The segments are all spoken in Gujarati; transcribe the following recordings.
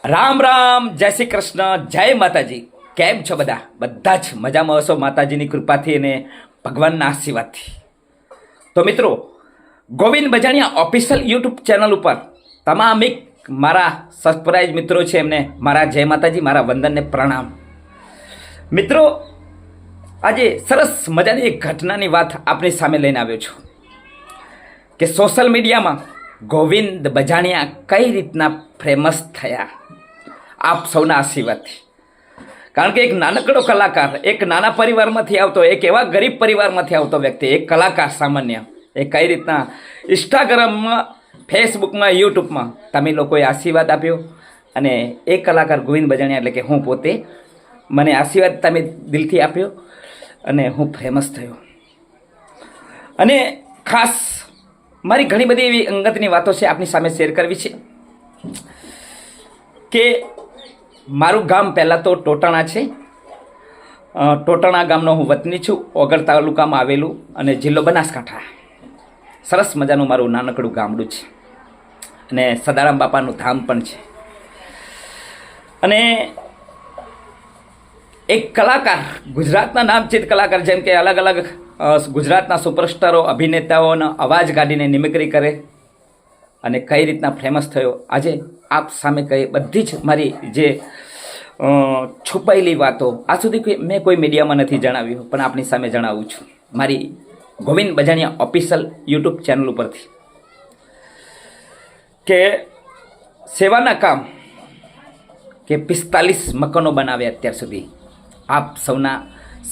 રામ રામ, જય શ્રી કૃષ્ણ, જય માતાજી. કેમ છો બધા જ મજામાં હશો માતાજીની કૃપાથી અને ભગવાનના આશીર્વાદથી. તો મિત્રો, Govind Bajaniya official YouTube channel ઉપર તમામ મારા સબસ્ક્રાઇબ મિત્રો છે એમને મારા જય માતાજી, મારા વંદનને પ્રણામ. મિત્રો, આજે સરસ મજાની એક ઘટનાની વાત આપણી સામે લઈને આવ્યો છું કે સોશિયલ મીડિયામાં ગોવિંદ બજાણિયા કઈ રીતના ફેમસ થયા આપ સૌના આશીર્વાદથી. કારણ કે એક નાનકડો કલાકાર, એક નાના પરિવારમાંથી આવતો, એક એવા ગરીબ પરિવારમાંથી આવતો વ્યક્તિ, એક કલાકાર સામાન્ય, એ કઈ રીતના ઇન્સ્ટાગ્રામમાં, ફેસબુકમાં, યુટ્યુબમાં તમે લોકોએ આશીર્વાદ આપ્યો અને એ કલાકાર ગોવિંદ બજાણિયા એટલે કે હું પોતે, મને આશીર્વાદ તમે દિલથી આપ્યો અને હું ફેમસ થયો. અને ખાસ મારી ઘણી બધી એવી અંગતની વાતો છે આપની સામે શેર કરવી છે કે મારું ગામ પહેલાં તો ટોટાણા છે. ટોટાણા ગામનો હું વતની છું. ઓગળ તાલુકામાં આવેલું અને જિલ્લો બનાસકાંઠા. સરસ મજાનું મારું નાનકડું ગામડું છે અને સદારામ બાપાનું ધામ પણ છે. અને એક કલાકાર, ગુજરાતના નામચીત કલાકાર, જેમ કે અલગ અલગ ગુજરાતના સુપરસ્ટારો, અભિનેતાઓનો અવાજ કાઢીને નિમિક્રી કરે અને કઈ રીતના ફેમસ થયો, આજે આપ સામે કઈ બધી જ મારી જે છુપાયેલી વાતો આજ સુધી મેં કોઈ મીડિયામાં નથી જણાવ્યું, પણ આપની સામે જણાવું છું મારી Govind Bajaniya official YouTube channel ઉપરથી. કે સેવાના કામ કે 45 મકાનો બનાવ્યા અત્યાર સુધી આપ સૌના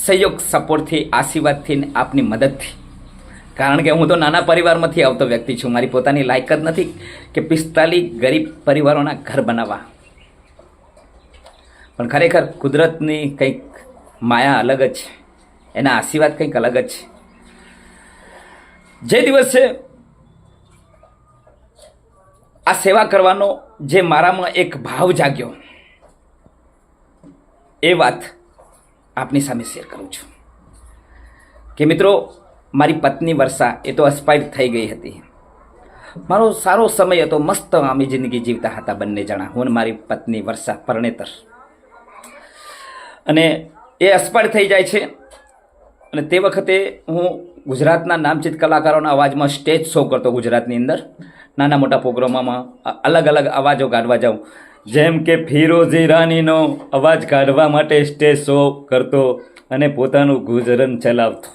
સહયોગ, સપોર્ટથી, આશીર્વાદથી ને આપની મદદથી. કારણ કે હું તો નાના પરિવારમાંથી આવતો વ્યક્તિ છું. મારી પોતાની લાયકાત નથી કે 45 ગરીબ પરિવારોના ઘર બનાવવા. પણ ખરેખર કુદરતની કંઈક માયા અલગ જ છે, એના આશીર્વાદ કંઈક અલગ જ છે. જે દિવસે આ સેવા કરવાનો જે મારામાં એક ભાવ જાગ્યો, એ વાત આપની સામે શેર કરું છું. કે મિત્રો, મારી પત્ની વર્ષા એ તો એક્સપાયર થઈ ગઈ હતી. મારો સારો સમય હતો, મસ્ત અમે જિંદગી જીવતા હતા બંને જણા, હું અને મારી પત્ની વર્ષા, પરણેતર. અને એ એક્સપાયર થઈ જાય છે. અને તે વખતે હું ગુજરાતના નામચીત કલાકારોના અવાજમાં સ્ટેજ શો કરતો. ગુજરાતની અંદર નાના મોટા પ્રોગ્રામોમાં અલગ અલગ અવાજો કાઢવા જાઉં. જેમ કે ફિરોઝી રાનીનો અવાજ કાઢવા માટે સ્ટેજ શો કરતો અને પોતાનું ગુજરાન ચલાવતો.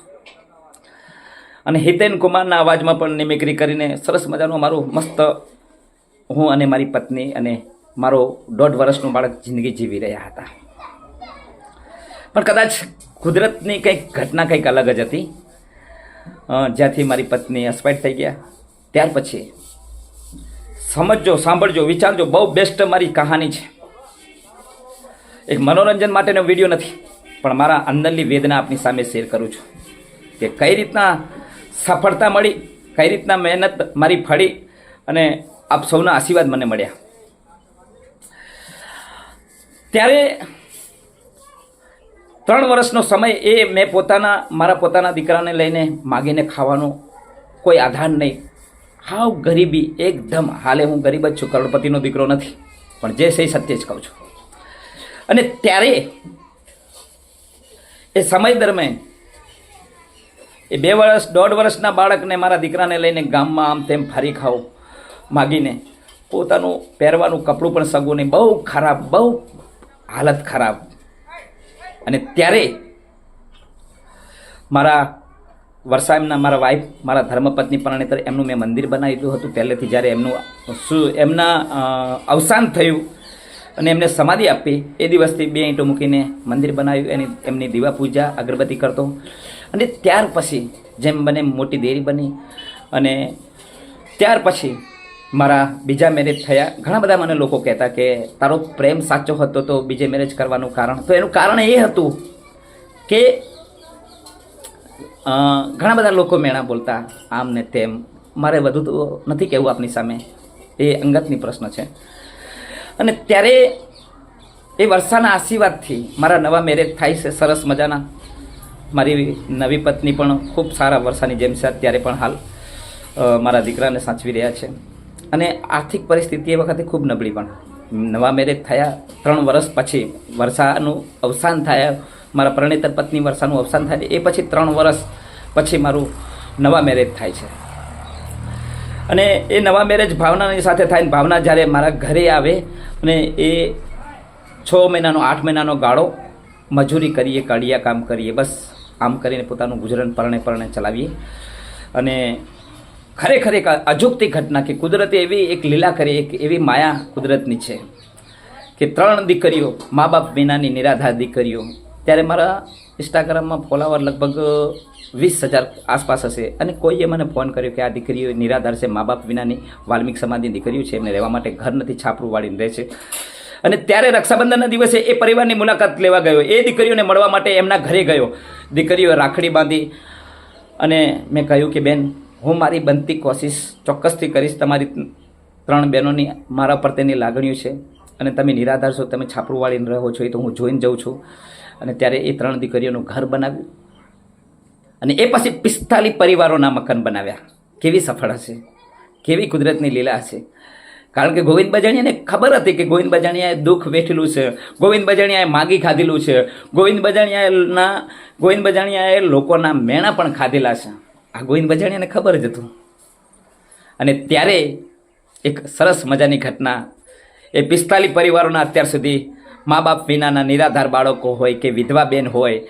અને હિતેન કુમારના અવાજમાં પણ નિમિક્રી કરીને સરસ મજાનું મારું મસ્ત, હું અને મારી પત્ની અને મારો 1.5 વર્ષનું બાળક જિંદગી જીવી રહ્યા હતા. પણ કદાચ કુદરતની કંઈક ઘટના કંઈક અલગ જ હતી. જ્યાંથી મારી પત્ની એક્સપાયર થઈ ગયા ત્યાર પછી સમજજો, સાંભળજો, વિચારજો, બહુ બેસ્ટ મારી કહાની છે. એક મનોરંજન માટેનો વિડીયો નથી, પણ મારા અંદરની વેદના આપની સામે શેર કરું છું કે કઈ રીતના સફળતા મળી, કઈ રીતના મહેનત મારી ફળી અને આપ સૌના આશીર્વાદ મને મળ્યા. ત્યારે 3 વર્ષનો સમય એ મેં મારા પોતાના દીકરાને લઈને માગીને ખાવાનો કોઈ આધાર નહીં. હાવ ગરીબી એકદમ. હાલે હું ગરીબ જ છું, કરોડપતિનો દીકરો નથી, પણ જે સહી સત્ય જ કહું છું. અને ત્યારે એ સમય દરમિયાન એ 2 વર્ષ, 1.5 વર્ષના બાળકને, મારા દીકરાને લઈને ગામમાં આમ તેમ ફરી ખાવ માગીને, પોતાનું પહેરવાનું કપડું પણ સગું નહીં, બહુ ખરાબ, બહુ હાલત ખરાબ. અને ત્યારે મારા વર્ષા, મારા વાઈફ, મારા ધર્મપત્ની પરણેતર, એમનું મેં મંદિર બનાવી દીધું હતું પહેલેથી. જ્યારે એમના અવસાન થયું અને એમને સમાધિ આપી, એ દિવસથી 2 ઈંટો મૂકીને મંદિર બનાવ્યું. એમની દીવા પૂજા, અગરબત્તી કરતો. અને ત્યાર પછી જેમ બને મોટી દેરી બની. અને ત્યાર પછી મારા બીજા મેરેજ થયા. ઘણા બધા મને લોકો કહેતા કે તારો પ્રેમ સાચો હતો તો બીજે મેરેજ કરવાનું કારણ. તો એનું કારણ એ હતું કે ઘણા બધા લોકો મેણા બોલતા, આમ ને તેમ. મારે વધુ તો નથી કહેવું આપની સામે, એ અંગતની પ્રશ્ન છે. અને ત્યારે એ વર્ષાના આશીર્વાદથી મારા નવા મેરેજ થાય છે, સરસ મજાના. મારી નવી પત્ની પણ ખૂબ સારા વર્ષાની જેમ છે. અત્યારે પણ હાલ મારા દીકરાને સાચવી રહ્યા છે. અને આર્થિક પરિસ્થિતિ એ વખતે ખૂબ નબળી પણ. નવા મેરેજ થયા 3 વર્ષ પછી વર્ષાનું અવસાન થયા, મારા પરણેતર પત્ની વર્ષાનું અવસાન થાય એ પછી 3 વર્ષ પછી મારું નવા મેરેજ થાય છે. અને એ નવા મેરેજ ભાવનાની સાથે થાય ને ભાવના જ્યારે મારા ઘરે આવે અને એ 6 મહિનાનો 8 મહિનાનો ગાળો મજૂરી કરીએ, કડિયા કામ કરીએ, બસ આમ કરીને પોતાનું ગુજરાન પરણે ચલાવીએ. અને ખરેખર એક અજુગતી ઘટના કે કુદરતે એવી એક લીલા કરી, એક એવી માયા કુદરતની છે કે 3 દીકરીઓ, મા બાપ વિનાની નિરાધાર દીકરીઓ. ત્યારે મારા ઇન્સ્ટાગ્રામમાં ફોલોવર લગભગ 20,000 આસપાસ હશે. અને કોઈએ મને ફોન કર્યો કે આ દીકરીઓ નિરાધાર છે, મા બાપ વિનાની વાલ્મિક સમાજની દીકરીઓ છે, એમને રહેવા માટે ઘર નથી, છાપરું વાળીને રહે છે. અને ત્યારે રક્ષાબંધનના દિવસે એ પરિવારની મુલાકાત લેવા ગયો, એ દીકરીઓને મળવા માટે એમના ઘરે ગયો. દીકરીઓ રાખડી બાંધી અને મેં કહ્યું કે બેન, હું મારી બનતી કોશિશ ચોક્કસથી કરીશ. તમારી 3 બહેનોની મારા પ્રત્યેની લાગણીઓ છે અને તમે નિરાધાર છો, તમે છાપરું વાળીને રહો છો, એ તો હું જોઈને જાઉં છું. અને ત્યારે એ 3 દીકરીઓનું ઘર બનાવ્યું અને એ પછી 45 પરિવારોના મકાન બનાવ્યા. કેવી સફળ હશે, કેવી કુદરતની લીલા હશે. કારણ કે ગોવિંદ બાજાણીયાને ખબર હતી કે ગોવિંદ બાજાણીયાએ દુઃખ વેઠેલું છે, ગોવિંદ બાજાણીયાએ માગી ખાધેલું છે, ગોવિંદ બાજાણીયાએ લોકોના મેણા પણ ખાધેલા છે. આ ગોવિંદ બાજાણીયાને ખબર જ હતું. અને ત્યારે એક સરસ મજાની ઘટના, એ 45 પરિવારોના અત્યાર સુધી મા બાપ વિનાના નિરાધાર બાળકો હોય કે વિધવા બેન હોય,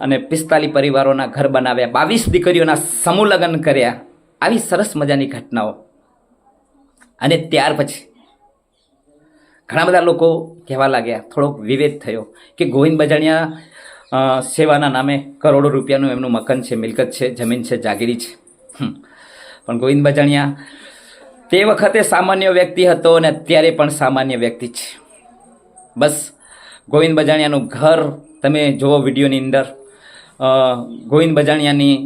અને 45 પરિવારોના ઘર બનાવ્યા, 22 દીકરીઓના સમૂહ લગ્ન કર્યા. આવી સરસ મજાની ઘટનાઓ. અને ત્યાર પછી ઘણા બધા લોકો કહેવા લાગ્યા, થોડોક વિવેદ થયો કે ગોવિંદ બાજાણીયા સેવાના નામે કરોડો રૂપિયાનું એમનું મકાન છે, મિલકત છે, જમીન છે, જાગીરી છે. પણ ગોવિંદ બાજાણીયા તે વખતે સામાન્ય વ્યક્તિ હતો અને અત્યારે પણ સામાન્ય વ્યક્તિ છે. બસ ગોવિંદ બાજાણીયાનું ઘર તમે જુઓ વિડીયોની અંદર. ગોવિંદ બાજાણીયાની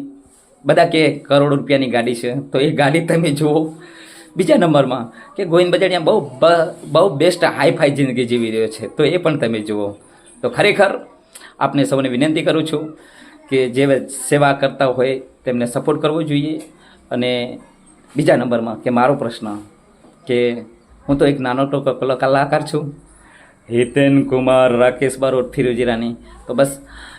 બધા કે કરોડો રૂપિયાની ગાડી છે, તો એ ગાડી તમે જુઓ. બીજા નંબરમાં કે ગોવિંદ બાજાણીયા બહુ બેસ્ટ હાઈફાઈ જિંદગી જીવી રહ્યો છે, તો એ પણ તમે જુઓ. તો ખરેખર આપને સૌને વિનંતી કરું છું કે જે સેવા કરતા હોય તેમને સપોર્ટ કરવો જોઈએ. અને બીજા નંબરમાં કે મારો પ્રશ્ન કે હું તો એક નાનો તો કલાકાર છું, હિતેન કુમાર, રાકેશ બારોટ, ફિરોજી રાની. તો બસ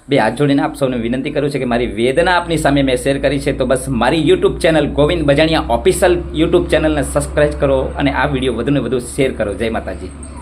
2 હાથ જોડીને આપ સૌને વિનંતી કરું છું કે મારી વેદના આપની સામે મેં શેર કરી છે. તો બસ મારી YouTube channel Govind Bajaniya official YouTube ચેનલને સબસ્ક્રાઈબ કરો અને આ વિડીયો વધુને વધુ શેર કરો. જય માતાજી.